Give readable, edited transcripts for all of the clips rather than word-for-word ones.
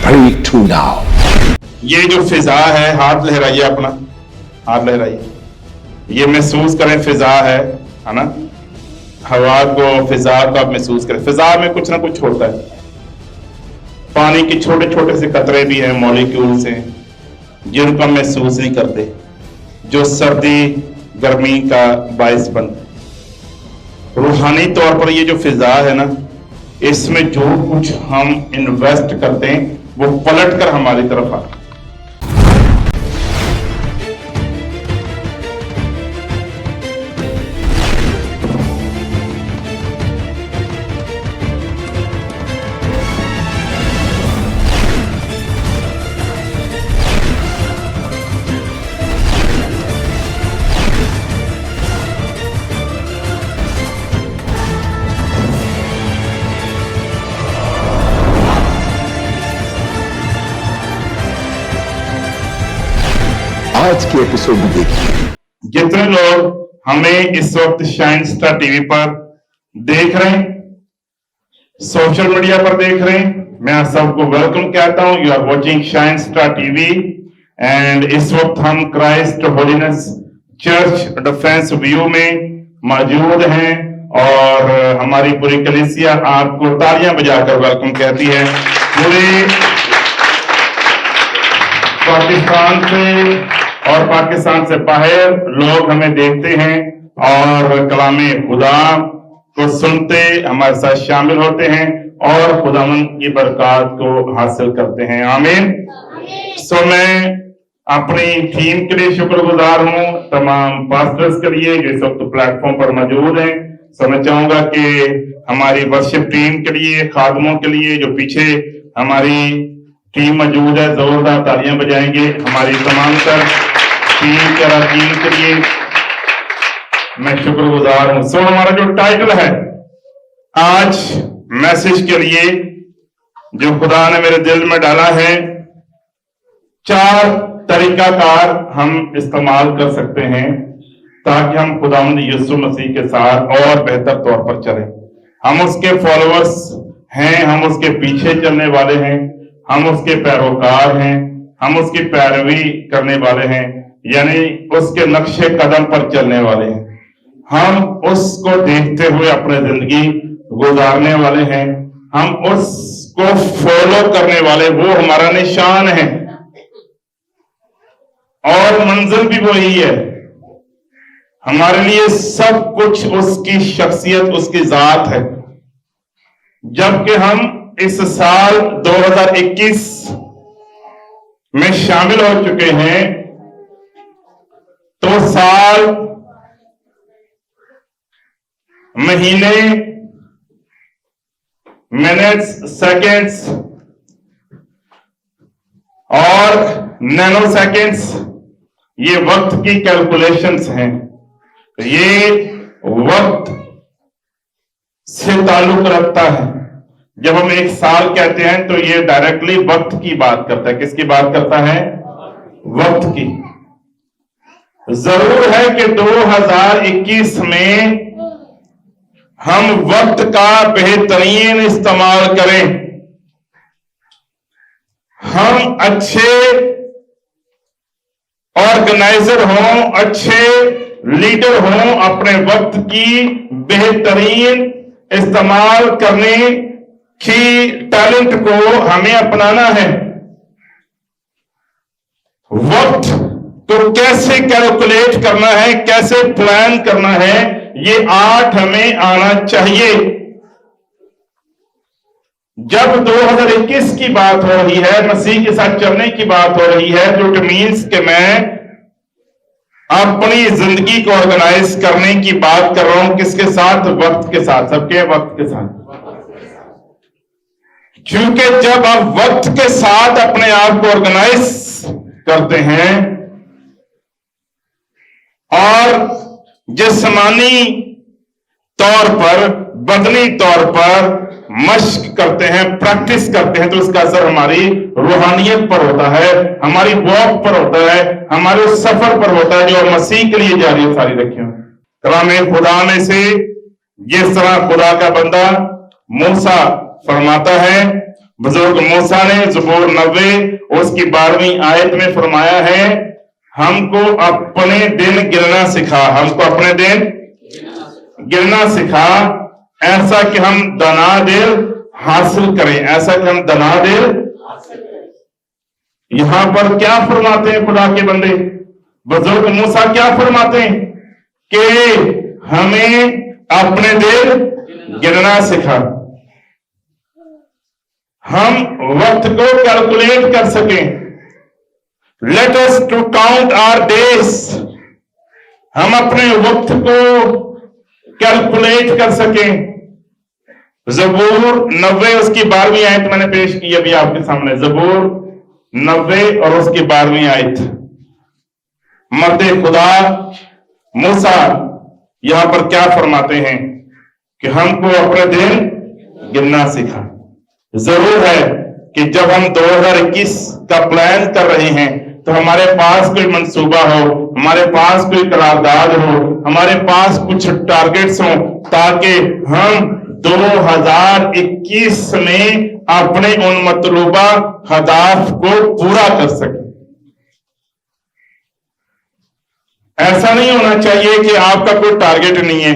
Break through now. ये जो फिजा है, हाथ लहराइए अपना, हाथ लहराइए, ये महसूस करें फिजा है ना, हवा को, फिजा को आप महसूस करें। फिजा में कुछ ना कुछ होता है, पानी के छोटे छोटे से कतरे भी हैं, मॉलिक्यूल्स हैं, जिनको हम महसूस नहीं करते, जो सर्दी गर्मी का बायस बनते। रूहानी तौर पर ये जो फिजा है ना, इसमें जो कुछ हम इन्वेस्ट करते हैं वो पलट कर हमारी तरफ आता है। आज के एपिसोड में देखिए। जितने लोग हमें इस वक्त शाइन स्टार टीवी पर देख रहे हैं, सोशल मीडिया पर देख रहे हैं, मैं आप सबको वेलकम कहता हूं। You are watching shine star TV and इस वक्त हम Christ holiness church defence view में मौजूद हैं और हमारी पूरी कलीसिया आपको तालियां बजाकर वेलकम कहती है। पूरे पाकिस्तान से और पाकिस्तान से बाहर लोग हमें देखते हैं और कलामे खुदा को सुनते, हमारे साथ शामिल होते हैं और खुदावंद की बरकत को हासिल करते हैं। आमीन। सो मैं अपनी टीम के लिए शुक्रगुजार हूं, तमाम पास्टर्स के लिए जो इस वक्त प्लेटफॉर्म पर मौजूद हैं। सो मैं चाहूंगा कि हमारी वर्शिप टीम के लिए, खादमों के लिए, जो पीछे हमारी टीम मौजूद है, जोरदार तालियां बजाएंगे। हमारी तमाम तर टीम के अरकान के लिए मैं शुक्रगुजार हूं। सो हमारा जो टाइटल है आज मैसेज के लिए जो खुदा ने मेरे दिल में डाला है, 4 तरीकाकार हम इस्तेमाल कर सकते हैं ताकि हम खुदावंद यीशु मसीह के साथ और बेहतर तौर पर चलें। हम उसके फॉलोअर्स हैं, हम उसके पीछे चलने वाले हैं, हम उसके पैरोकार हैं, हम उसकी पैरवी करने वाले हैं, यानी उसके नक्शे कदम पर चलने वाले हैं। हम उसको देखते हुए अपनी जिंदगी गुजारने वाले हैं, हम उसको फॉलो करने वाले, वो हमारा निशान है और मंजिल भी वही है। हमारे लिए सब कुछ उसकी शख्सियत, उसकी जात है। जबकि हम इस साल 2021 में शामिल हो चुके हैं, तो साल, महीने, मिनट्स, सेकेंड्स और नैनो सेकेंड्स ये वक्त की कैलकुलेशंस हैं। ये वक्त से ताल्लुक रखता है। जब हम एक साल कहते हैं तो ये डायरेक्टली वक्त की बात करता है। किसकी बात करता है? वक्त की। जरूर है कि 2021 में हम वक्त का बेहतरीन इस्तेमाल करें, हम अच्छे ऑर्गेनाइजर हों, अच्छे लीडर हों, अपने वक्त की बेहतरीन इस्तेमाल करने की टैलेंट को हमें अपनाना है। वक्त तो कैसे कैलकुलेट करना है, कैसे प्लान करना है, ये आर्ट हमें आना चाहिए। जब 2021 की बात हो रही है, मसीह के साथ चलने की बात हो रही है, तो इट मीन्स कि मैं अपनी जिंदगी को ऑर्गेनाइज करने की बात कर रहा हूं। किसके साथ? वक्त के साथ। सबके वक्त के साथ। क्योंकि जब आप वक्त के साथ अपने आप को ऑर्गेनाइज करते हैं और जिस्मानी तौर पर, बदनी तौर पर मश्क करते हैं, प्रैक्टिस करते हैं, तो इसका असर हमारी रूहानियत पर होता है, हमारी वॉक पर होता है, हमारे उस सफर पर होता है जो मसीह के लिए जारी है। सारी रखी कलाम खुदा में से जिस तरह खुदा का बंदा मूसा फरमाता है, बुजुर्ग मूसा ने ज़बूर 90 उसकी 12वीं आयत में फरमाया है, हमको अपने दिन गिनना सिखा, हमको अपने दिन गिनना सिखा, ऐसा कि हम दनादिल हासिल करें, ऐसा कि हम दनादिल। यहां पर क्या फरमाते हैं खुदा के बंदे? बुजुर्ग मूसा क्या फरमाते हैं कि हमें अपने दिन गिनना सिखा, हम वक्त को कैलकुलेट कर सकें। Let us to count our days, हम अपने वक्त को कैलकुलेट कर सकें। ज़बूर 90 उसकी 12वीं आयत मैंने पेश की अभी आपके सामने, ज़बूर 90 और उसकी 12वीं आयत। मर्द खुदा मूसा यहां पर क्या फरमाते हैं कि हमको अपने दिन गिनना सिखा। जरूर है कि जब हम 2021 का प्लान कर रहे हैं तो हमारे पास कोई मंसूबा हो, हमारे पास कोई करारदाद हो, हमारे पास कुछ टारगेट्स हो, ताकि हम 2021 में अपने उन मतलूबा हदाफ को पूरा कर सकें। ऐसा नहीं होना चाहिए कि आपका कोई टारगेट नहीं है।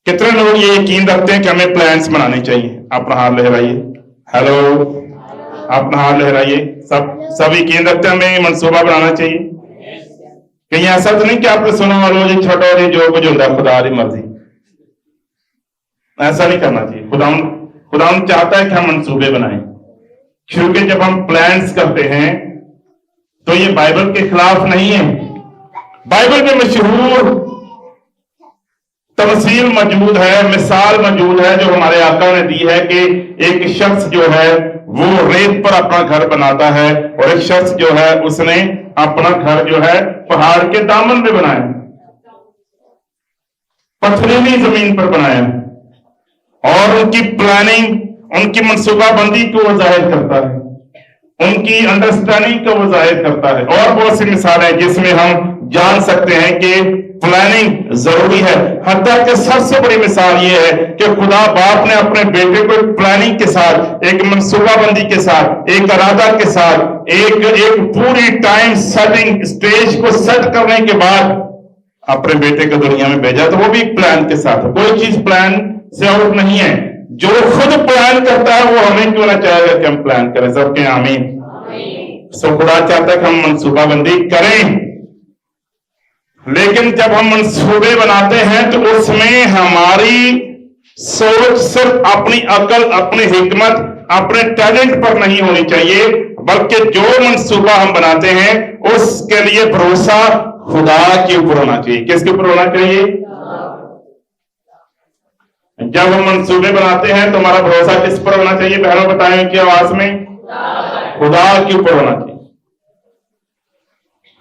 कितने लोग ये यकीन रखते हैं कि हमें प्लान्स बनाने चाहिए? अपना हाथ लहराइए। हेलो, अपना हाथ लहराइए। सब यकीन रखते हैं हमें मंसूबा बनाना चाहिए? कहीं ऐसा तो नहीं कि आपने सुना और रोज छोटा और जो कुछ होता है खुदा की मर्जी? ऐसा नहीं करना चाहिए। खुदा चाहता है कि हम मंसूबे बनाएं, क्योंकि जब हम प्लान्स करते हैं तो ये बाइबल के खिलाफ नहीं है। बाइबल में मशहूर तमसील मौजूद है, मिसाल मौजूद है जो हमारे आका ने दी है कि एक शख्स जो है वो रेत पर अपना घर बनाता है और एक शख्स जो है उसने अपना घर जो है पहाड़ के दामन में बनाया, पथरीली जमीन पर बनाया, और उनकी प्लानिंग, उनकी मनसूबाबंदी को वो जाहिर करता है, उनकी अंडरस्टैंडिंग को वो जाहिर करता है। और बहुत सी मिसालें जिसमें हम जान सकते हैं कि प्लानिंग जरूरी है। हत्ता कि सबसे बड़ी मिसाल ये है कि खुदा बाप ने अपने बेटे को एक प्लानिंग के साथ, एक मनसूबाबंदी के साथ, एक इरादा के साथ, एक पूरी टाइम सेटिंग स्टेज को सेट करने के बाद अपने बेटे को दुनिया में भेजा, तो वो भी एक प्लान के साथ है। कोई चीज प्लान से आउट नहीं है। जो खुद प्लान करता है वो हमें क्यों ना चाहेगा कि हम प्लान करें? सबके आमीन। सो खुदा चाहता है कि हम मनसूबाबंदी करें, लेकिन जब हम मंसूबे बनाते हैं तो उसमें हमारी सोच सिर्फ अपनी अकल, अपनी हिकमत, अपने टैलेंट पर नहीं होनी चाहिए, बल्कि जो मंसूबा हम बनाते हैं उसके लिए भरोसा खुदा के ऊपर होना चाहिए। किसके ऊपर होना चाहिए? जब हम मंसूबे बनाते हैं तो हमारा भरोसा किस पर होना चाहिए? बहनों बताएं कि आवाज में, खुदा के ऊपर होना चाहिए।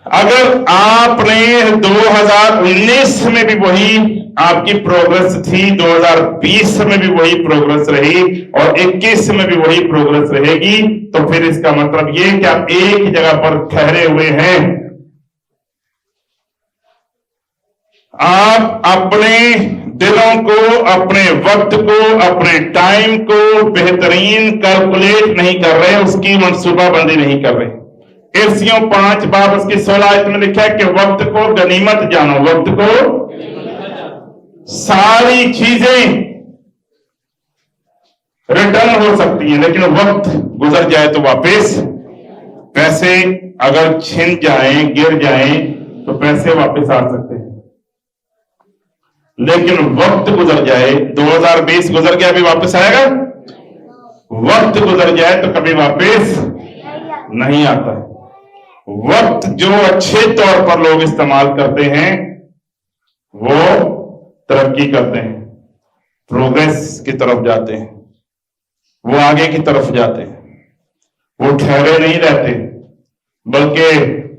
अगर आपने 2019 में भी वही आपकी प्रोग्रेस थी, 2020 में भी वही प्रोग्रेस रही और 21 में भी वही प्रोग्रेस रहेगी, तो फिर इसका मतलब ये कि आप एक ही जगह पर ठहरे हुए हैं। आप अपने दिलों को, अपने वक्त को, अपने टाइम को बेहतरीन कैलकुलेट नहीं कर रहे, उसकी मनसूबाबंदी नहीं कर रहे। इफ्सियों 5 बाब उसकी 16 आयत में लिखा है कि वक्त को गनीमत जानो, वक्त को। सारी चीजें रिटर्न हो सकती हैं, लेकिन वक्त गुजर जाए तो वापस, पैसे अगर छिन जाएं, गिर जाएं तो पैसे वापस आ सकते हैं, लेकिन वक्त गुजर जाए, 2020 गुजर गया, अभी वापस आएगा? वक्त गुजर जाए तो कभी वापस नहीं आता। वक्त जो अच्छे तौर पर लोग इस्तेमाल करते हैं वो तरक्की करते हैं, प्रोग्रेस की तरफ जाते हैं, वो आगे की तरफ जाते हैं, वो ठहरे नहीं रहते, बल्कि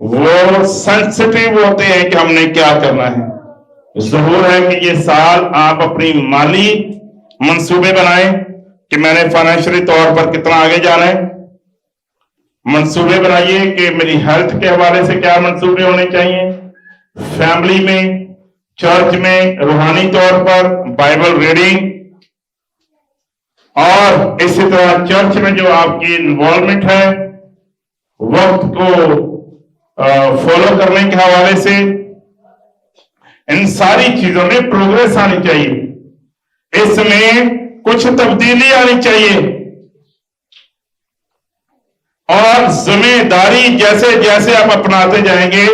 वो सेंसिटिव होते हैं कि हमने क्या करना है। जरूर है कि ये साल आप अपनी माली मंसूबे बनाएं कि मैंने फाइनेंशियली तौर पर कितना आगे जाना है। मंसूबे बनाइए कि मेरी हेल्थ के हवाले से क्या मंसूबे होने चाहिए, फैमिली में, चर्च में, रूहानी तौर पर, बाइबल रीडिंग اور اسی طرح چرچ میں جو آپ کی انوالومنٹ ہے وقت کو فالو کرنے کے حوالے سے، ان ساری چیزوں میں پروگریس آنی چاہیے، اس میں کچھ تبدیلی آنی چاہیے، اور ذمہ داری جیسے جیسے آپ اپناتے جائیں گے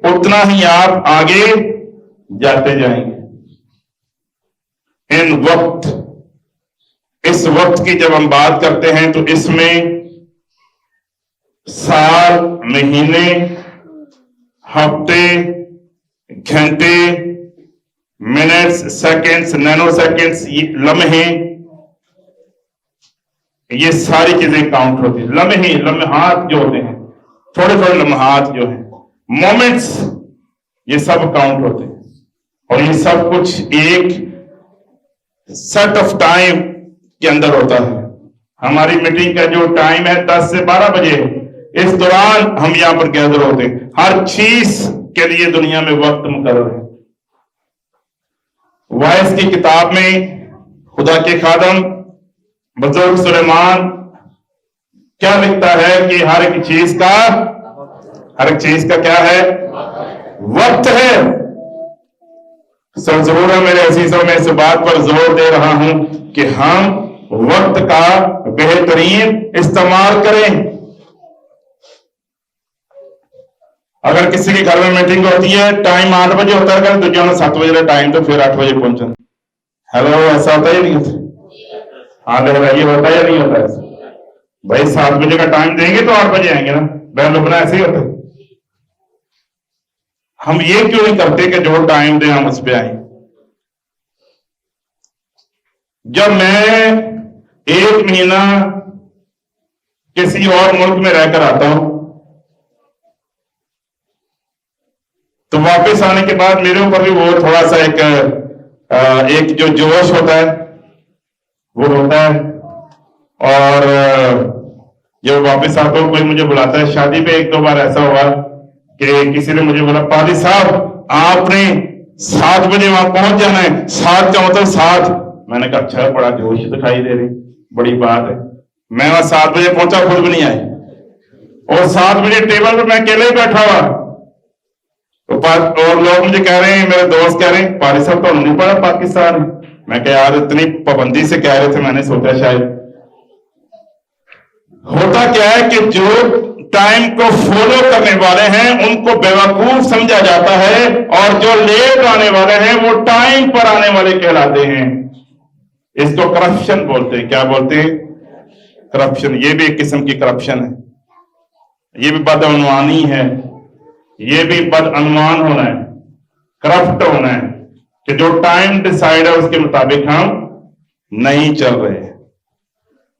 اتنا ہی آپ آگے جاتے جائیں گے۔ اس وقت کی جب ہم بات کرتے ہیں تو اس میں سال، مہینے، ہفتے، گھنٹے، منٹس، سیکنڈز، نینو سیکنڈز، لمحے، یہ ساری چیزیں کاؤنٹ ہوتی ہیں۔ لمحے، لمحات جو ہوتے ہیں، تھوڑے تھوڑے لمحات جو ہیں، مومنٹس، یہ سب کاؤنٹ ہوتے ہیں، اور یہ سب کچھ ایک سیٹ آف ٹائم کے اندر ہوتا ہے۔ ہماری میٹنگ کا جو ٹائم ہے 10 سے 12 بجے ہے، اس دوران ہم یہاں پر گیدر ہوتے ہیں۔ ہر چیز کے لیے دنیا میں وقت مقرر ہے۔ وائس کی کتاب میں خدا کے خادم بزرگ سلیمان کیا لکھتا ہے کہ ہر ایک چیز کا کیا ہے؟ وقت ہے۔ سب ضرور ہے میرے عزیزوں، میں اس بات پر زور دے رہا ہوں کہ ہم وقت کا بہترین استعمال کریں۔ اگر کسی کے گھر میں میٹنگ ہوتی ہے، ٹائم 8 بجے ہوتا ہے، اگر دنیا میں 7 بجے کا ٹائم تو پھر 8 بجے پہنچنا۔ ہیلو، ایسا ہوتا ہے نہیں ہوتا؟ ہاں لہرائیے، ہوتا ہے یا نہیں ہوتا ہے؟ بھائی 7 بجے کا ٹائم دیں گے تو 8 بجے آئیں گے نا، بہن لوگ ایسے ہی ہوتا ہے۔ ہم یہ کیوں نہیں کرتے کہ جو ٹائم دیں ہم اس پہ آئیں؟ جب میں 1 مہینہ کسی اور ملک میں رہ کر آتا ہوں تو واپس آنے کے بعد میرے اوپر بھی وہ تھوڑا سا ایک جو جوش ہوتا ہے وہ ہوتا ہے، اور جب واپس آتا ہوں کوئی مجھے بلاتا ہے۔ شادی پہ 1-2 بار ایسا ہوا کہ کسی نے مجھے بولا، پادری صاحب آپ نے 7 بجے وہاں پہنچ جانا ہے۔ 7 کا مطلب 7۔ میں نے کہا اچھا، بڑا جوش دکھائی دے رہی، بڑی بات ہے۔ میں وہاں 7 بجے پہنچا، خود بھی نہیں آئی، اور 7 بجے ٹیبل پہ میں اکیلے بیٹھا ہوا، اور لوگ مجھے کہہ رہے ہیں، میرے دوست کہہ رہے ہیں پادری صاحب تو نہیں پڑا پاکستان۔ میں کہا یار اتنی پابندی سے کہہ رہے تھے، میں نے سوچا شاید۔ ہوتا کیا ہے کہ جو ٹائم کو فالو کرنے والے ہیں ان کو بیوقوف سمجھا جاتا ہے، اور جو لیٹ آنے والے ہیں وہ ٹائم پر آنے والے کہلاتے ہیں۔ اس کو کرپشن بولتے ہیں۔ کیا بولتے ہیں؟ کرپشن۔ یہ بھی ایک قسم کی کرپشن ہے، یہ بھی بدعنوانی ہے، یہ بھی بدعنوان ہونا ہے، کرپٹ ہونا ہے، کہ جو ٹائم ڈیسائیڈ ہے اس کے مطابق ہم نہیں چل رہے۔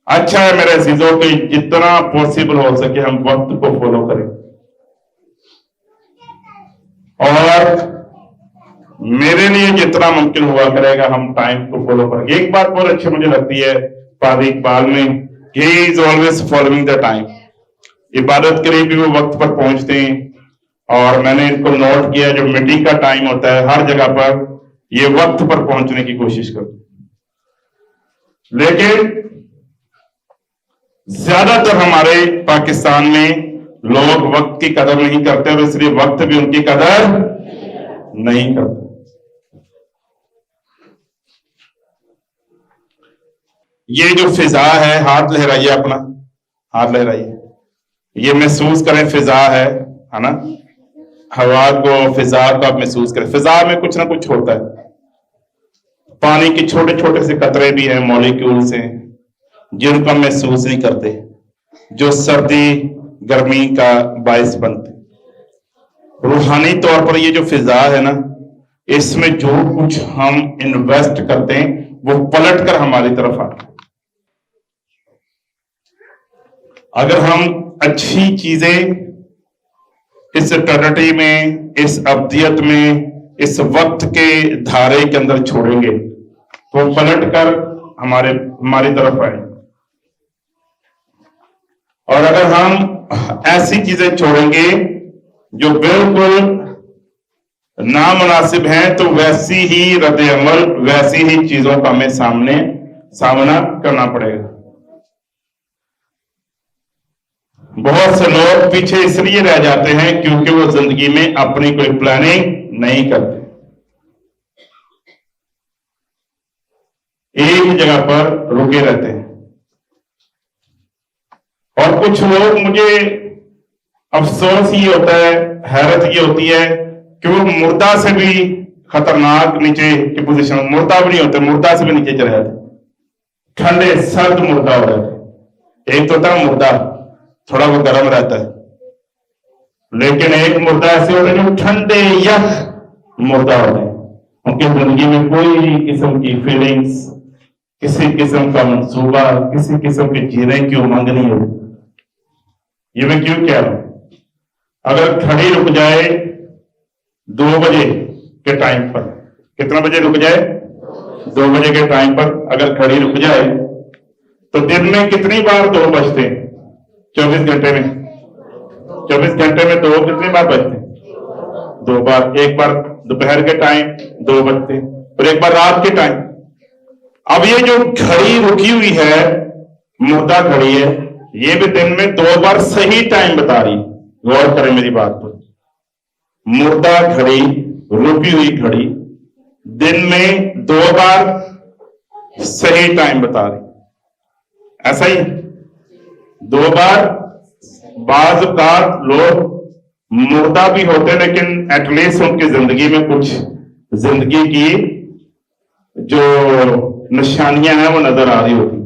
اچھا ہے میرے عزیزوں کہ جتنا پاسبل ہو سکے ہم وقت کو فالو کریں، اور میرے لیے جتنا ممکن ہوا کرے گا ہم ٹائم کو فالو کریں گے۔ ایک بات بہت اچھی مجھے لگتی ہے پادری اقبال میں، کہ he is always following the time. عبادت کے لیے بھی وہ وقت پر پہنچتے ہیں، اور میں نے ان کو نوٹ کیا جو میٹنگ کا ٹائم ہوتا ہے ہر جگہ پر یہ وقت پر پہنچنے کی کوشش کرتے ہیں۔ لیکن زیادہ تر ہمارے پاکستان میں لوگ وقت کی قدر نہیں کرتے، اور اس لیے وقت بھی ان کی قدر نہیں کرتے۔ یہ جو فضا ہے، ہاتھ لہرائیے، اپنا ہاتھ لہرائیے، یہ محسوس کریں فضا ہے نا، ہوا کو، فضا کو آپ محسوس کریں۔ فضا میں کچھ نہ کچھ ہوتا ہے، پانی کے چھوٹے چھوٹے سے قطرے بھی ہیں، مالیکیولز ہیں جن کو ہم محسوس نہیں کرتے، جو سردی گرمی کا باعث بنتے۔ روحانی طور پر یہ جو فضا ہے نا، اس میں جو کچھ ہم انویسٹ کرتے ہیں وہ پلٹ کر ہماری طرف آتا ہے۔ اگر ہم اچھی چیزیں اس اٹرنٹی میں، اس ابدیت میں، اس وقت کے دھارے کے اندر چھوڑیں گے تو پلٹ کر ہماری طرف آئے، اور اگر ہم ایسی چیزیں چھوڑیں گے جو بالکل نامناسب ہیں تو ویسی ہی رد عمل، ویسی ہی چیزوں کا ہمیں سامنے सामना करना पड़ेगा। बहुत से लोग पीछे इसलिए रह जाते हैं क्योंकि वो जिंदगी में अपनी कोई प्लानिंग नहीं करते, एक जगह पर रुके रहते हैं। और कुछ लोग, मुझे अफसोस ये होता है, हैरत ये होती है कि वो मुर्दा से भी खतरनाक नीचे की पोजीशन, मुर्दा भी नहीं होते, मुर्दा से भी नीचे चले जाते, ठंडे सर्द मुर्दा हो जाते। एक तो था मुर्दा, थोड़ा वो गर्म रहता है, लेकिन एक मुर्दा ऐसे होते हैं जो ठंडे यख मुर्दा होते हैं। उनकी जिंदगी में कोई किस्म की फीलिंग्स, किसी किस्म का मंसूबा, किसी किस्म के जीने की उमंग नहीं होती। ये मैं क्यों कह रहा हूं? अगर घड़ी रुक जाए 2 बजे के टाइम पर, कितना बजे रुक जाए? 2 बजे के टाइम पर अगर घड़ी रुक जाए तो दिन में कितनी बार 2 बजते हैं? 24 घंटे में 24 घंटे में 2 कितनी बार बजते हैं? 2 बार। एक बार दोपहर के टाइम 2 बजते और एक बार रात के टाइम। अब ये जो घड़ी रुकी हुई है, मुर्दा घड़ी है, ये भी दिन में 2 बार सही टाइम बता रही है। गौर करें मेरी बात पर। मुर्दा घड़ी, रुकी हुई घड़ी दिन में 2 बार सही टाइम बता रही, ऐसा ही 2 बार। बाज औकात लोग मुर्दा भी होते हैं, लेकिन एटलीस्ट उनकी जिंदगी में कुछ जिंदगी की जो निशानियां हैं वो नजर आ रही होती,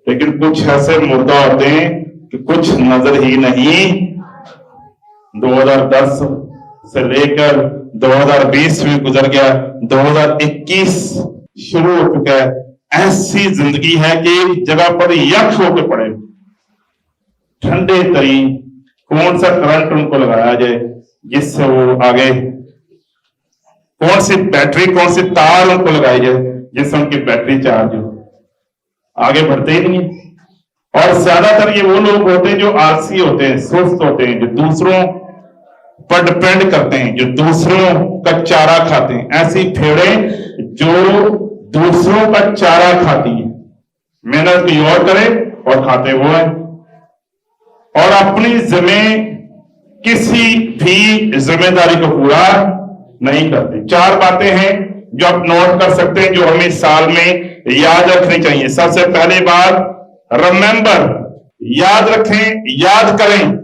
लेकिन कुछ ऐसे मुर्दा होते हैं कि कुछ नजर ही नहीं। 2010 से लेकर 2020 भी गुजर गया, 2021 शुरू हो चुका है। ऐसी जिंदगी है कि एक जगह पर यक्ष होकर पड़े, ठंडे तरी। कौन सा करंट उनको लगाया जाए जिससे वो आगे, कौन सी बैटरी, कौन सी तार उनको लगाई जाए जिससे उनकी बैटरी चार्ज हो, आगे बढ़ते ही नहीं। और ज्यादातर ये वो लोग होते हैं जो आलसी होते हैं, सुस्त होते हैं, जो दूसरों पर डिपेंड करते हैं, जो दूसरों का चारा खाते हैं। ऐसी भेड़ें जो दूसरों का चारा खाती है, मेहनत की और करे और खाते वो है, और अपनी किसी भी जिम्मेदारी को पूरा नहीं करते। 4 बातें हैं जो आप नोट कर सकते हैं, जो हमें साल में याद रखनी चाहिए। सबसे पहली बात, रिमेंबर, याद रखें, याद करें।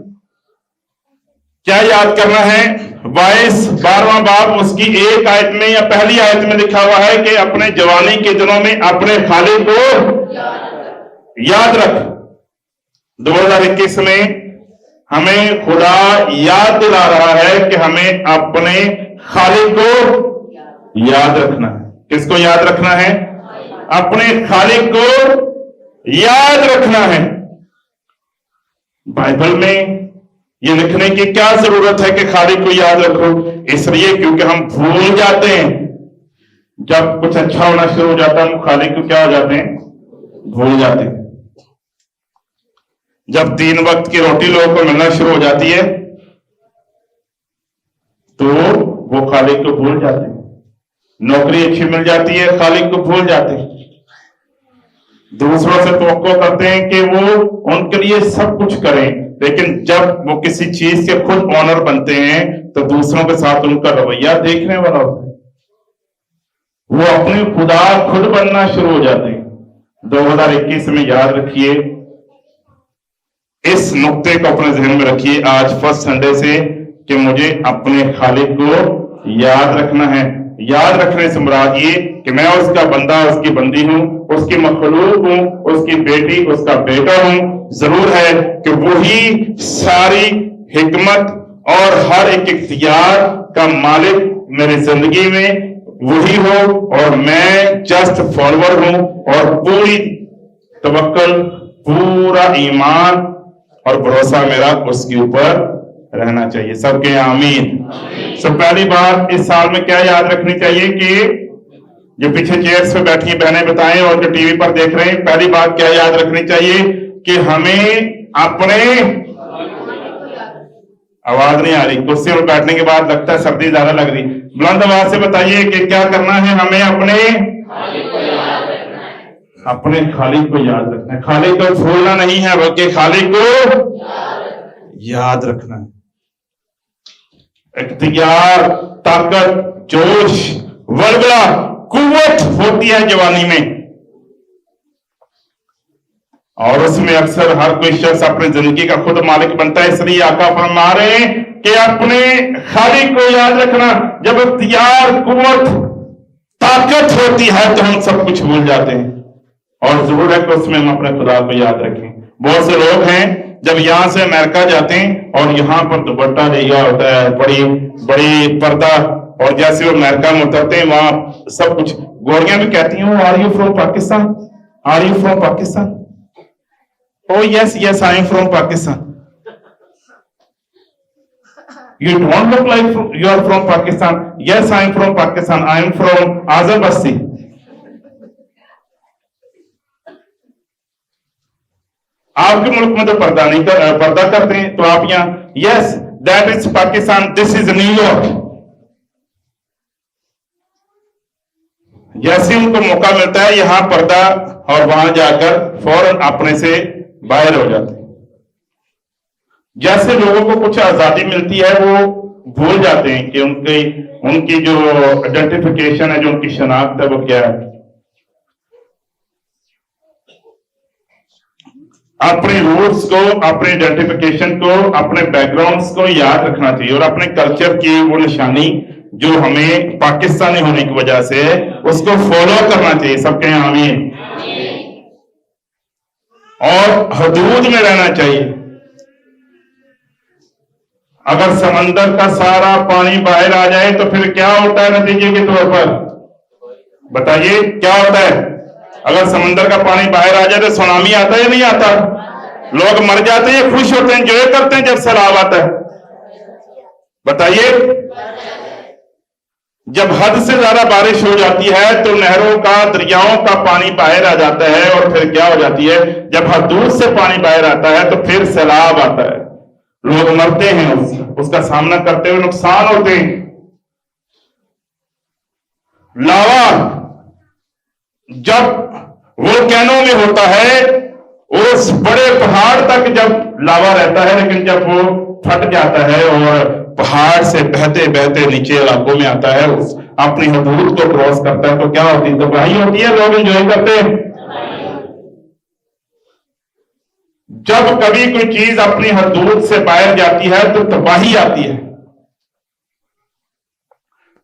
क्या याद करना है? 22वां बाब उसकी 1 आयत में या पहली आयत में लिखा हुआ है कि अपने जवानी के दिनों में अपने खालिक को याद रख। 2021 में हमें खुदा याद दिला रहा है कि हमें अपने खालिक को याद रखना है। किसको याद रखना है? अपने खालिक को याद रखना है। बाइबल में ये लिखने की क्या जरूरत है कि खालिक को याद रखो? इसलिए क्योंकि हम भूल जाते हैं। जब कुछ अच्छा होना शुरू हो जाता है हम खालिक को क्या हो जाते हैं? भूल जाते हैं। जब 3 वक्त की रोटी लोगों को मिलना शुरू हो जाती है तो वो खालिक को भूल जाते हैं। नौकरी अच्छी मिल जाती है, खालिक को भूल जाते हैं। दूसरों से तवक्को करते हैं कि वो उनके लिए सब कुछ करें, लेकिन जब वो किसी चीज के खुद ऑनर बनते हैं तो दूसरों के साथ उनका रवैया देखने वाला होता है। वो अपने खुदा खुद बनना शुरू हो जाते हैं। 2021 में याद रखिए, इस नुक्ते को अपने जहन में रखिए आज फर्स्ट संडे से, कि मुझे अपने खालिक को याद रखना है। याद रखने से मुराद ये कि मैं उसका बंदा, उसकी बंदी हूं, उसकी मखलूक हूं, उसकी बेटी, उसका बेटा हूं। जरूर है कि वही सारी हिकमत और हर एक इख्तियार का मालिक मेरी जिंदगी में वही हो, और मैं जस्ट फॉलोअर हूं, और पूरी तवक्कुल, पूरा ईमान और भरोसा मेरा उसके ऊपर रहना चाहिए। सबके आमीन। सो पहली बात इस साल में क्या याद रखनी चाहिए कि जो पीछे चेयर्स पे बैठी बहनें बताएं और जो टीवी पर देख रहे हैं, पहली बात क्या याद रखनी चाहिए कि हमें अपने, आवाज नहीं आ रही, कुर्सी पर बैठने के बाद लगता है सर्दी ज्यादा लग रही, बुलंद आवाज से बताइए कि क्या करना है? हमें अपने اپنے خالق کو یاد رکھنا ہے. خالق کو بھولنا نہیں ہے بلکہ خالق کو یاد رکھنا ہے. اختیار، طاقت، جوش، ولولہ، قوت ہوتی ہے جوانی میں، اور اس میں اکثر ہر کوئی شخص اپنی زندگی کا خود مالک بنتا ہے. اس لیے آقا فرما رہے ہیں کہ اپنے خالق کو یاد رکھنا. جب اختیار، قوت، طاقت ہوتی ہے تو ہم سب کچھ بھول جاتے ہیں، اور ضرور ہے کہ اس میں ہم اپنے خدا کو یاد رکھیں. بہت سے لوگ ہیں جب یہاں سے امریکہ جاتے ہیں اور یہاں پر دوپٹہ لیا ہوتا ہے، بڑی بڑی پردہ، اور جیسے وہ امریکہ میں اترتے ہیں وہاں سب کچھ، گوریاں بھی کہتی ہیں are you from Pakistan, are you from Pakistan. Oh yes, yes, I am from Pakistan. You don't look like you are from Pakistan. Yes, I am from Pakistan. I am from Azam Basti. آپ کے ملک میں تو پردہ کرتے ہیں، تو آپ یہاں yes, that is Pakistan. This is New York. جیسے ان کو موقع ملتا ہے یہاں پردہ، اور وہاں جا کر فوراً اپنے سے باہر ہو جاتے ہیں. جیسے لوگوں کو کچھ آزادی ملتی ہے وہ بھول جاتے ہیں کہ ان کی جو آئیڈینٹیفیکیشن ہے، جو ان کی شناخت ہے، وہ کیا ہے. اپنے روٹس کو، اپنے آئیڈینٹیفیکیشن کو، اپنے بیک گراؤنڈس کو یاد رکھنا چاہیے، اور اپنے کلچر کی وہ نشانی جو ہمیں پاکستانی ہونے کی وجہ سے اس کو فالو کرنا چاہیے. سب کہیں آمین. اور حدود میں رہنا چاہیے. اگر سمندر کا سارا پانی باہر آ جائے تو پھر کیا ہوتا ہے نتیجے کے طور پر؟ بتائیے کیا ہوتا ہے؟ اگر سمندر کا پانی باہر آ جائے تو سونامی آتا ہے یا نہیں آتا؟ لوگ مر جاتے ہیں، خوش ہوتے ہیں، انجوائے کرتے ہیں جب سیلاب آتا ہے؟ بتائیے. جب حد سے زیادہ بارش ہو جاتی ہے تو نہروں کا، دریاؤں کا پانی باہر آ جاتا ہے، اور پھر کیا ہو جاتی ہے؟ جب حدود سے پانی باہر آتا ہے تو پھر سیلاب آتا ہے، لوگ مرتے ہیں، اس کا سامنا کرتے ہوئے نقصان ہوتے ہیں. لاوا جب وولکینو میں ہوتا ہے، اس بڑے پہاڑ تک جب لاوا رہتا ہے، لیکن جب وہ پھٹ جاتا ہے اور پہاڑ سے بہتے بہتے نیچے علاقوں میں آتا ہے، اپنی حدود کو کراس کرتا ہے، تو کیا ہوتی ہے؟ تباہی ہوتی ہے، لوگ انجوائے کرتے ہیں. جب کبھی کوئی چیز اپنی حدود سے باہر جاتی ہے تو تباہی آتی ہے.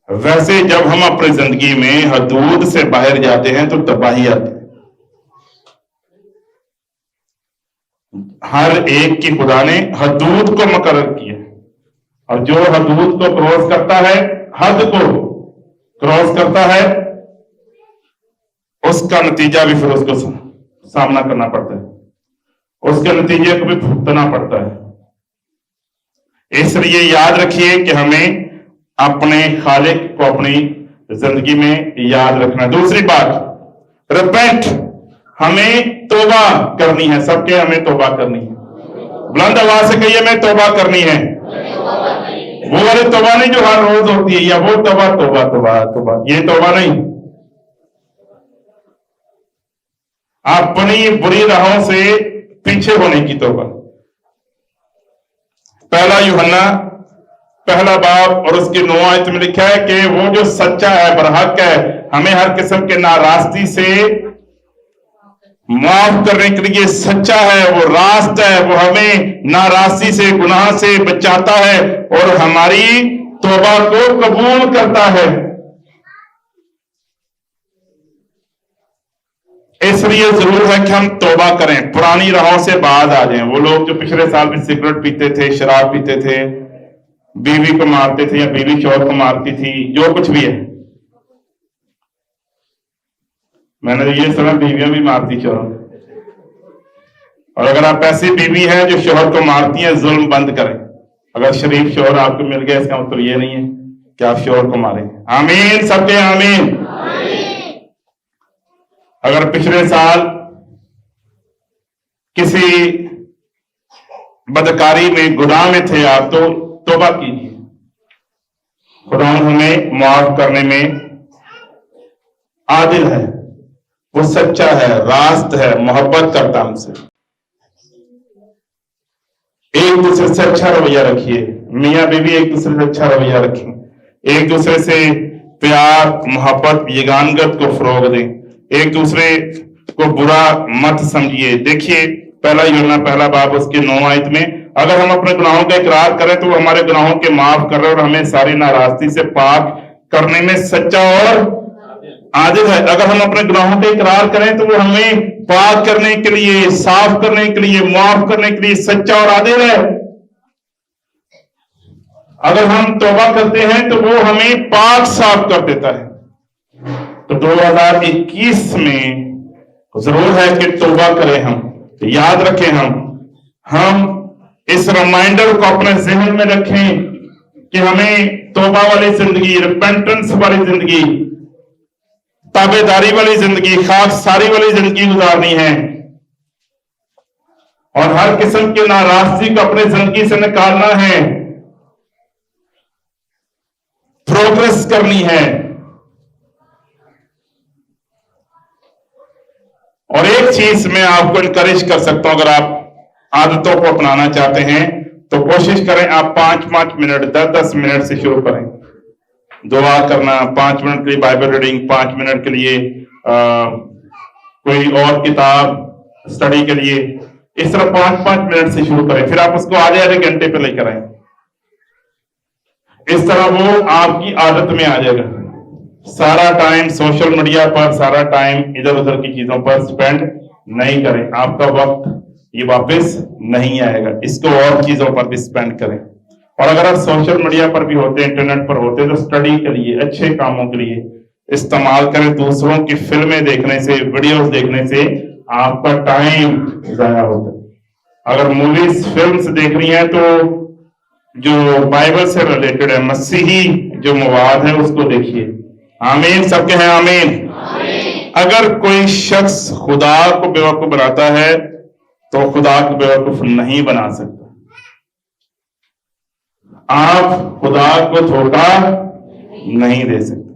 ویسے جب ہم اپنی زندگی میں حدود سے باہر جاتے ہیں تو تباہی آتی ہے. ہر ایک کی خدا نے حدود کو مقرر کیا، اور جو حدود کو کراس کرتا ہے، حد کو کراس کرتا ہے، اس کا نتیجہ بھی پھر اس کو سامنا کرنا پڑتا ہے، اس کے نتیجے کو بھی بھگتنا پڑتا ہے. اس لیے یاد رکھیے کہ ہمیں اپنے خالق کو اپنی زندگی میں یاد رکھنا. دوسری بات، ریپینٹ، ہمیں توبہ کرنی ہے. سب کے ہمیں توبہ کرنی ہے. بلند آواز سے کہیے ہمیں توبہ کرنی ہے. وہ والی توبہ نہیں جو ہر روز ہوتی ہے، یا وہ توبہ توبہ توبہ توبہ، یہ توبہ نہیں. اپنی بری راہوں سے پیچھے ہونے کی توبہ. پہلا یوحنا پہلا باب اور اس کی 9 آیت میں لکھا ہے کہ وہ جو سچا ہے، برحق ہے، ہمیں ہر قسم کے ناراستی سے معاف کرنے کے لیے سچا ہے، وہ راست ہے، وہ ہمیں ناراستی سے، گناہ سے بچاتا ہے اور ہماری توبہ کو قبول کرتا ہے. اس لیے ضرور ہے کہ ہم توبہ کریں، پرانی راہوں سے باز آ جائیں. وہ لوگ جو پچھلے سال بھی سگریٹ پیتے تھے، شراب پیتے تھے، بیوی کو مارتے تھے یا بیوی شوہر کو مارتی تھی، جو کچھ بھی ہے. میں نے یہ سنا بیویاں بھی مارتی شوہر. اور اگر آپ ایسی بیوی ہیں جو شوہر کو مارتی ہیں، ظلم بند کریں. اگر شریف شوہر آپ کو مل گیا اس کا مطلب یہ نہیں ہے کہ آپ شوہر کو ماریں. آمین. سب کے آمین. اگر پچھلے سال کسی بدکاری میں، گناہ میں تھے آپ، تو توبہ کیجیے. خدا ہمیں معاف کرنے میں عادل ہے. وہ سچا ہے، راست ہے، محبت کرتا ہم سے. ایک دوسرے سے اچھا رویہ رکھیے، میاں بیوی ایک دوسرے سے اچھا رویہ رکھیں، ایک دوسرے سے پیار محبت یگانگت کو فروغ دیں، ایک دوسرے کو برا مت سمجھیے. دیکھیے پہلا یوحنا پہلا باب اس کے 9 آیت میں، اگر ہم اپنے گناہوں کا اقرار کریں تو وہ ہمارے گناہوں کے معاف کر رہے اور ہمیں ساری ناراستی سے پاک کرنے میں سچا اور عادل ہے. اگر ہم اپنے گناہوں کا اقرار کریں تو وہ ہمیں پاک کرنے کے لیے، صاف کرنے کے لیے، معاف کرنے کے لیے سچا اور عادل ہے. اگر ہم توبہ کرتے ہیں تو وہ ہمیں پاک صاف کر دیتا ہے. تو 2021 میں ضرور ہے کہ توبہ کریں. ہم یاد رکھیں، ہم اس ریمائنڈر کو اپنے ذہن میں رکھیں کہ ہمیں توبہ والی زندگی، ریپینٹنس والی زندگی، تابع داری والی زندگی، خاکساری والی زندگی گزارنی ہے اور ہر قسم کی ناراضگی کو اپنے زندگی سے نکالنا ہے، پروگرس کرنی ہے. اور ایک چیز میں آپ کو انکریج کر سکتا ہوں، اگر آپ عادتوں کو اپنانا چاہتے ہیں تو کوشش کریں آپ 5 منٹ 10 منٹ سے شروع کریں. دعا کرنا 5 منٹ کے لیے، بائبل ریڈنگ 5 منٹ کے لیے، کوئی اور کتاب اسٹڈی کے لیے، اس طرح 5 منٹ سے شروع کریں. پھر آپ اس کو آدھے گھنٹے پہ لے کر آئیں. اس طرح وہ آپ کی عادت میں آ جائے گا. سارا ٹائم سوشل میڈیا پر، سارا ٹائم ادھر ادھر کی چیزوں پر سپینڈ نہیں کریں. آپ کا وقت یہ واپس نہیں آئے گا. اس کو اور چیزوں پر بھی سپینڈ کریں. اور اگر آپ سوشل میڈیا پر بھی ہوتے ہیں، انٹرنیٹ پر ہوتے ہیں، تو اسٹڈی کے لیے، اچھے کاموں کے لیے استعمال کریں. دوسروں کی فلمیں دیکھنے سے، ویڈیوز دیکھنے سے آپ کا ٹائم ضائع ہوتا ہے. اگر موویز فلمز دیکھنی ہے تو جو بائبل سے ریلیٹڈ ہے، مسیحی جو مواد ہے اس کو دیکھیے. آمین. سب کے ہیں آمین. اگر کوئی شخص خدا کو بیوقوف بناتا ہے تو خدا کو بیوقوف نہیں بنا سکتا. آپ خدا کو دھوکہ نہیں دے سکتے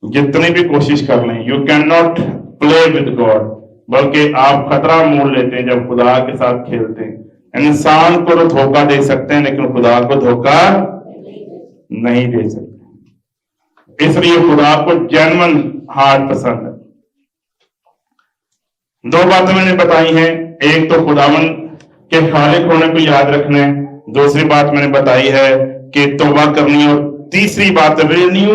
جتنی بھی کوشش کر لیں. You can not play with God, بلکہ آپ خطرہ مول لیتے ہیں جب خدا کے ساتھ کھیلتے ہیں. انسان کو تو دھوکہ دے سکتے ہیں لیکن خدا کو دھوکہ نہیں دے سکتے. اس لیے خدا کو جینون ہارٹ پسند ہے. 2 باتیں میں نے بتائی ہیں. ایک تو خداوند کے خالق ہونے کو یاد رکھنا ہے. دوسری بات میں نے بتائی ہے کہ توبہ کرنی. اور تیسری بات رینیو،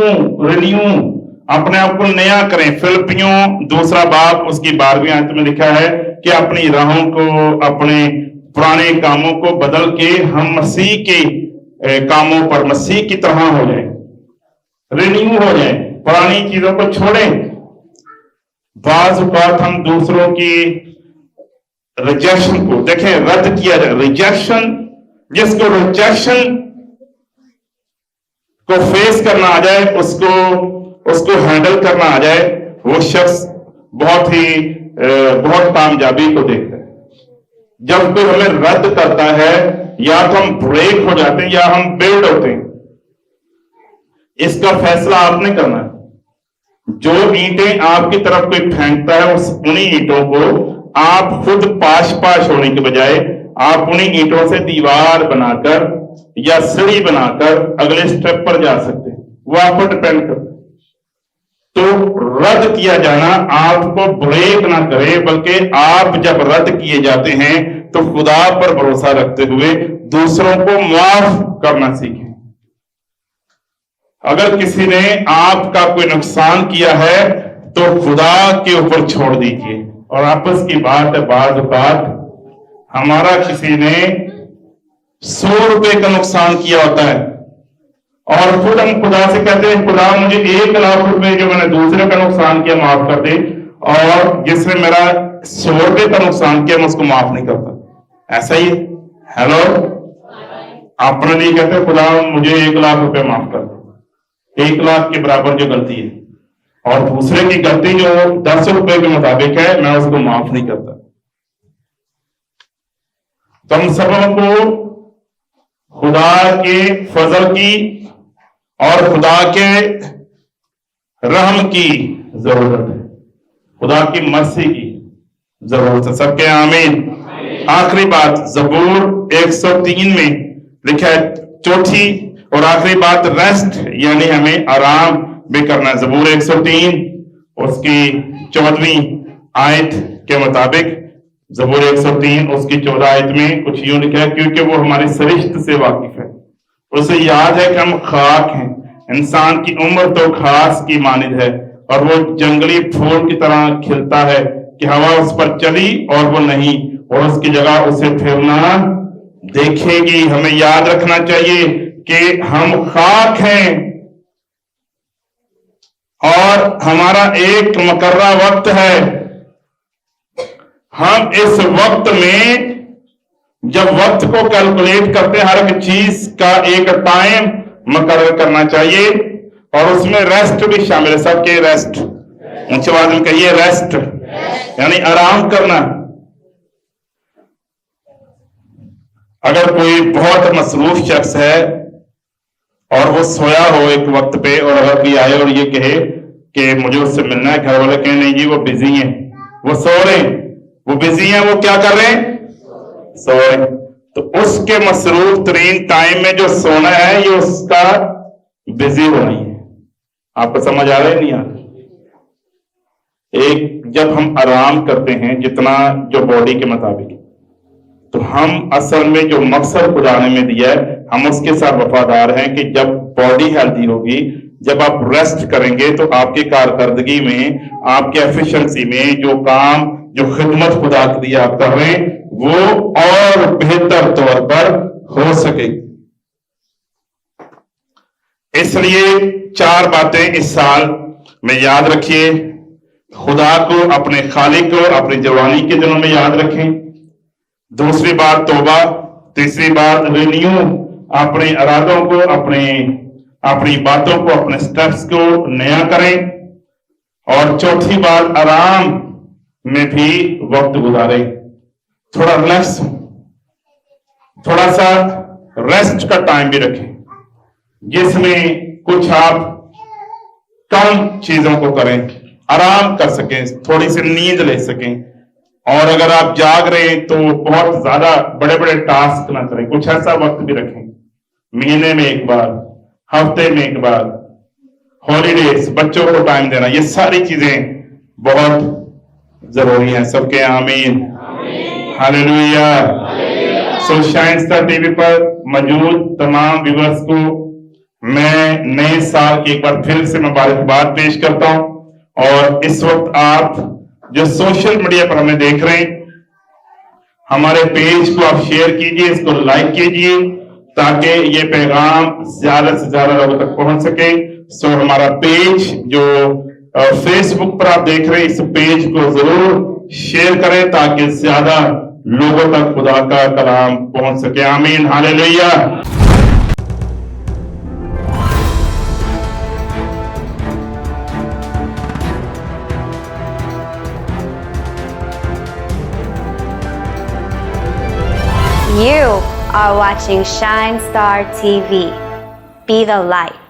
اپنے آپ کو نیا کریں. فلپیوں 2 باب اس کی 12ویں آیت میں لکھا ہے کہ اپنی راہوں کو، اپنے پرانے کاموں کو بدل کے ہم مسیح کے کاموں پر مسیح کی طرح ہو جائیں، رینیو ہو جائیں، پرانی چیزوں کو چھوڑیں. بعض اوقات ہم دوسروں کی ریجیکشن کو دیکھیں، رد کیا جائے. ریجیکشن، جس کو ریجیکشن کو فیس کرنا آ جائے، اس کو ہینڈل کرنا آ جائے، وہ شخص بہت کامیابی کو دیکھتا ہے. جب کوئی ہمیں رد کرتا ہے، یا تو ہم بریک ہو جاتے ہیں یا ہم بلڈ ہوتے ہیں. اس کا فیصلہ آپ نے کرنا ہے. جو اینٹیں آپ کی طرف کوئی پھینکتا ہے، انہی اینٹوں کو آپ خود پاش ہونے کے بجائے آپ انہی اینٹوں سے دیوار بنا کر یا سیڑھی بنا کر اگلے سٹیپ پر جا سکتے ہیں. وہ آپ پر ڈپینڈ کرتا ہے. تو رد کیا جانا آپ کو بریک نہ کرے، بلکہ آپ جب رد کیے جاتے ہیں تو خدا پر بھروسہ رکھتے ہوئے دوسروں کو معاف کرنا سیکھیں. اگر کسی نے آپ کا کوئی نقصان کیا ہے تو خدا کے اوپر چھوڑ دیجیے. اور آپس کی بات ہے، بعض اوقات ہمارا کسی نے 100 روپے کا نقصان کیا ہوتا ہے اور خود ہم خدا سے کہتے ہیں خدا مجھے 1 لاکھ روپے جو میں نے دوسرے کا نقصان کیا معاف کر دے، اور جس نے میرا 100 روپے کا نقصان کیا میں اس کو معاف نہیں کرتا. ایسا ہی ہیلو، اپنے لیے کہتے ہیں خدا مجھے 1 لاکھ روپے معاف کر دے، 1 لاکھ کے برابر جو غلطی ہے، اور دوسرے کی غلطی جو 10 روپے کے مطابق ہے میں اس کو معاف نہیں کرتا. تو ہم سب کو خدا کے فضل کی اور خدا کے رحم کی ضرورت ہے. खुदा की मर्सी की जरूरत है। सबके आमीन। आखिरी बात, जबूर 103 में लिखा है, चौथी और आखिरी बात रेस्ट, यानी हमें आराम भी करना है। जबूर 103 उसकी 14वीं आयत के मुताबिक, जबूर 103 उसकी 14 आयत में कुछ यूं लिखा है, क्योंकि वो हमारी सरिश्त से वाकिफ है, उसे याद है कि हम खाक हैं, इंसान की उम्र तो घास की मानिद है और वो जंगली फूल की तरह खिलता है कि हवा उस पर चली और वो नहीं, और उसकी जगह उसे फिरना देखेगी। हमें याद रखना चाहिए कि हम खाक हैं और हमारा एक मुकर्रा वक्त है। हम इस वक्त में जब वक्त को कैलकुलेट करते हैं, हर एक चीज का एक टाइम मुकर्रर करना चाहिए और उसमें रेस्ट भी शामिल है। सबके रेस्ट, ऊंचे आवाज में कहिए रेस्ट, यानी आराम करना। अगर कोई बहुत मसरूफ शख्स है और वो सोया हो एक वक्त पे, और अगर कोई आए और ये कहे कि मुझे उससे मिलना है, घर वाले कहें नहीं जी वो बिजी हैं, वो सो रहे हैं, वो बिजी हैं, वो क्या कर रहे हैं, सो रहे हैं, तो उसके मसरूफ तरीन टाइम में जो सोना है ये उसका बिजी होना ही है। आपको समझ आ रहा है नहीं आ रहा? एक जब हम आराम करते हैं जितना जो बॉडी के मुताबिक, तो हम असल में जो मकसद खुदा ने में दिया है हम उसके साथ वफादार हैं कि जब बॉडी हेल्दी होगी, जब आप रेस्ट करेंगे तो आपकी कारकर्दगी में, आपके एफिशिएंसी में जो काम, जो खिदमत खुदा के लिए आप कर रहे हैं वो और बेहतर तौर पर हो सकेगी। इसलिए 4 बातें इस साल में याद रखिए। खुदा को, अपने खालिक को अपनी जवानी के दिनों में याद रखें। दूसरी बात तौबा। तीसरी बात रिन्यू, अपने इरादों को, अपनी बातों को, अपने स्टेप्स को नया करें। और चौथी बात, आराम में भी वक्त गुजारें, थोड़ा रिलैक्स, थोड़ा सा रेस्ट का टाइम भी रखें जिसमें कुछ आप कम चीजों को करें, आराम कर सकें, थोड़ी सी नींद ले सकें। और अगर आप जाग रहे हैं तो बहुत ज्यादा बड़े बड़े टास्क ना करें, कुछ ऐसा वक्त भी रखें, महीने में एक बार, हफ्ते में एक बार, हॉलीडेज, बच्चों को टाइम देना, ये सारी चीजें बहुत जरूरी हैं। सबके आमीन, हालेलुया। सो शाइन स्टार टीवी पर मौजूद तमाम व्यूअर्स को मैं नए साल की एक बार फिर से मुबारकबाद पेश करता हूं। और इस वक्त आप जो सोशल मीडिया पर हमें देख रहे हैं, हमारे पेज को आप शेयर कीजिए, इसको लाइक कीजिए ताकि ये पैगाम ज्यादा से ज्यादा लोगों तक पहुंच सके। सो हमारा पेज जो फेसबुक पर आप देख रहे हैं, इस पेज को जरूर शेयर करें ताकि ज्यादा लोगों तक खुदा का कलाम पहुंच सके। आमीन, hallelujah. You are watching Shine Star TV. Be the light.